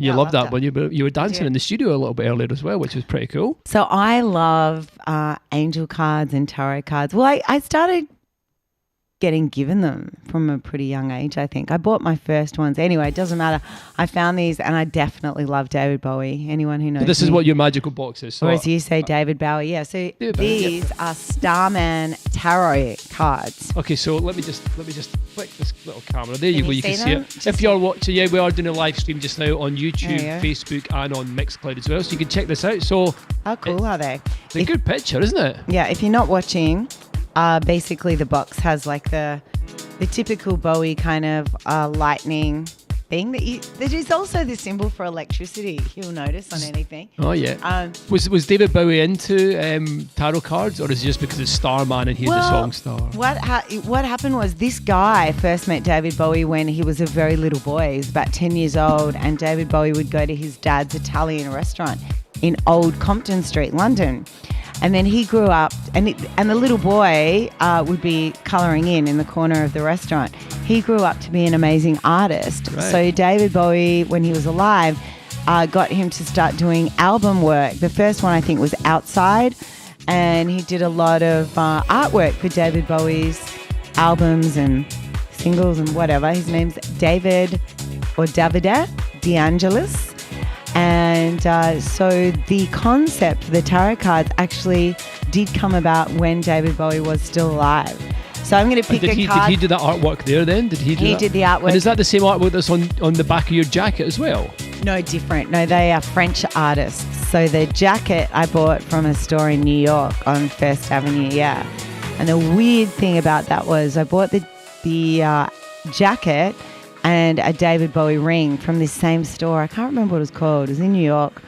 You I loved that it. one. You were dancing in the studio a little bit earlier as well, which was pretty cool. So I love angel cards and tarot cards. Well, I started getting given them from a pretty young age, I think. I bought my first ones. Anyway, it doesn't matter. I found these and I definitely love David Bowie. Anyone who knows This is what your magical box is. So or as you say, David Bowie. Yeah, so these are Starman tarot cards. Okay, so let me just flick this little camera. There you go. You can see them? it. If you're watching, we are doing a live stream just now on YouTube, Facebook, and on Mixcloud as well. So you can check this out. So how cool are they? It's a good picture, isn't it? Yeah. If you're not watching, basically the box has like the typical Bowie kind of lightning thing that is also the symbol for electricity. You'll notice on anything. Oh yeah. Was David Bowie into tarot cards, or is it just because it's Starman and he's the song star? What happened was this guy first met David Bowie when he was a very little boy. He was about 10 years old, and David Bowie would go to his dad's Italian restaurant in Old Compton Street, London. And then he grew up, and the little boy would be colouring in the corner of the restaurant. He grew up to be an amazing artist. Right. So David Bowie, when he was alive, got him to start doing album work. The first one, I think, was Outside, and he did a lot of artwork for David Bowie's albums and singles and whatever. His name's David or Davide DeAngelis. And so the concept for the tarot cards actually did come about when David Bowie was still alive. So I'm going to pick a card. Did he do that artwork there then? He did the artwork. And is that the same artwork that's on the back of your jacket as well? No, different. No, they are French artists. So the jacket I bought from a store in New York on First Avenue, yeah. And the weird thing about that was I bought the jacket and a David Bowie ring from this same store. I can't remember what it was called. It was in New York.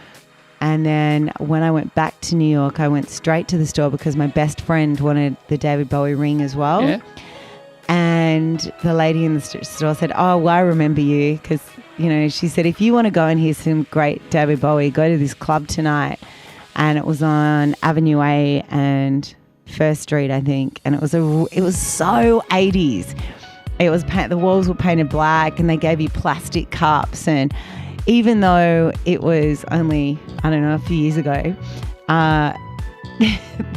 And then when I went back to New York, I went straight to the store because my best friend wanted the David Bowie ring as well. Yeah. And the lady in the store said, oh, well, I remember you because, she said, if you want to go and hear some great David Bowie, go to this club tonight. And it was on Avenue A and First Street, I think. And it was so 80s. It was the walls were painted black and they gave you plastic cups. And even though it was only, I don't know, a few years ago,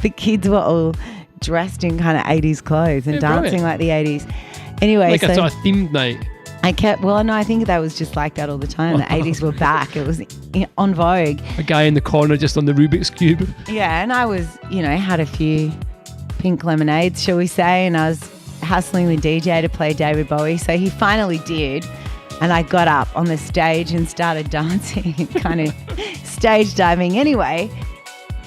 the kids were all dressed in kind of 80s clothes and dancing like the 80s. Anyway, like a sort of themed night. I think that was just like that all the time. The 80s were back. It was on Vogue. A guy in the corner just on the Rubik's Cube. Yeah, and I was, had a few pink lemonades, shall we say, and I was hustling the DJ to play David Bowie. So he finally did. And I got up on the stage and started dancing and kind of stage diving. Anyway,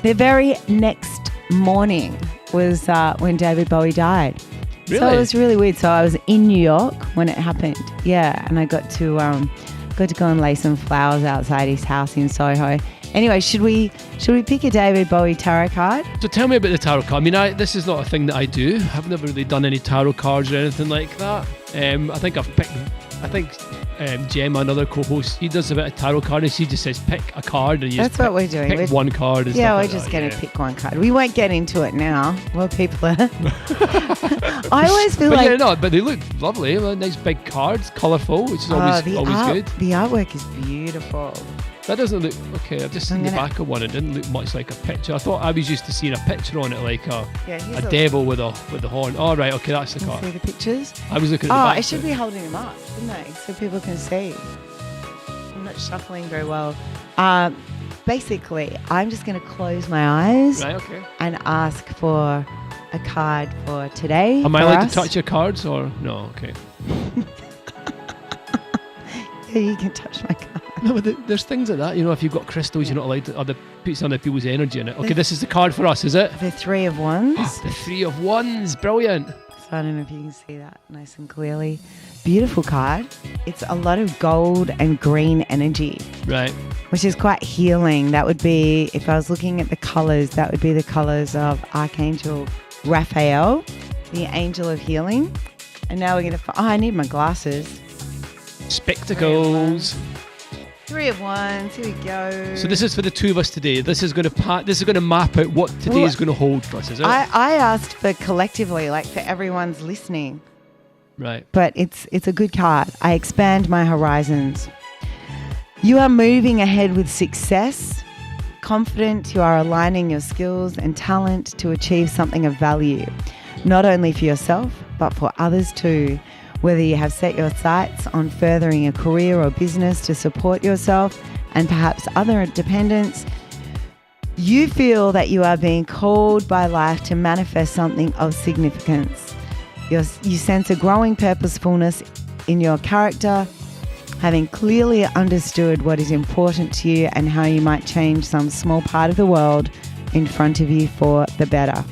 the very next morning was when David Bowie died. Really? So it was really weird. So I was in New York when it happened. Yeah, and I got to go and lay some flowers outside his house in Soho. Anyway, should we pick a David Bowie tarot card? So tell me about the tarot card. I mean, this is not a thing that I do. I've never really done any tarot cards or anything like that. I think Gemma, another co-host, he does a bit of tarot card and she just says pick a card and that's what we're doing. Pick one card. And yeah, stuff we're like just that, going to pick one card. We won't get into it now. Well, people are. I always feel but they look lovely. Nice big cards, colourful, which is always good. The artwork is beautiful. That doesn't look okay. I've just seen the back of one. It didn't look much like a picture. I thought I was used to seeing a picture on it, like a devil with a horn. Oh right, okay, that's the card. See the pictures? I was looking at the back. I should be holding them up, shouldn't I? So people can see. I'm not shuffling very well. Basically, I'm just going to close my eyes and ask for a card for today. Am I allowed to touch your cards or no? Okay. Yeah, you can touch my card. No, but there's things like that. If you've got crystals, you're not allowed to put some other people's energy in it. Okay, this is the card for us, is it? The Three of Wands. The Three of Wands, brilliant. So I don't know if you can see that nice and clearly. Beautiful card. It's a lot of gold and green energy. Right. Which is quite healing. That would be, if I was looking at the colours, that would be the colours of Archangel Raphael, the angel of healing. And now we're going to, I need my glasses. Spectacles. Three of Wands. Here we go. So this is for the two of us today. This is going to map out what today is going to hold for us, is it? I asked for collectively, like for everyone's listening. Right. But it's a good card. I expand my horizons. You are moving ahead with success. Confident, you are aligning your skills and talent to achieve something of value, not only for yourself, but for others too. Whether you have set your sights on furthering a career or business to support yourself and perhaps other dependents, you feel that you are being called by life to manifest something of significance. You sense a growing purposefulness in your character, having clearly understood what is important to you and how you might change some small part of the world in front of you for the better.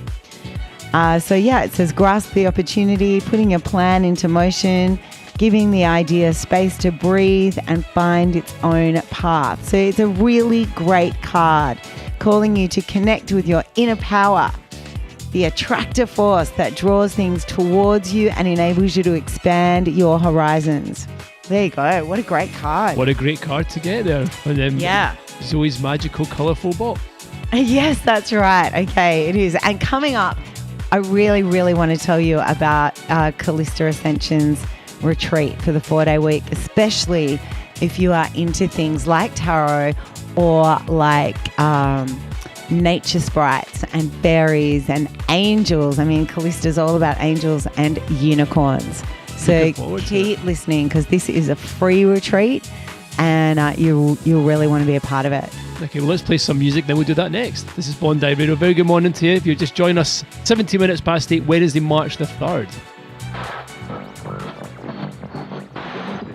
It says grasp the opportunity, putting your plan into motion, giving the idea space to breathe and find its own path. So it's a really great card, calling you to connect with your inner power, the attractive force that draws things towards you and enables you to expand your horizons. There you go. What a great card. What a great card to get there. And then Zoe's magical, colourful box. Yes, that's right. Okay, it is. And coming up, I really, really want to tell you about Callista Ascension's retreat for the 4-day week, especially if you are into things like tarot or like nature sprites and fairies and angels. I mean, Callista's all about angels and unicorns. So keep listening because this is a free retreat and you'll really want to be a part of it. Okay, well, let's play some music, then we'll do that next. This is Bondi Radio. Very good morning to you. If you're just joining us, 17 minutes past 8, Wednesday, March the 3rd.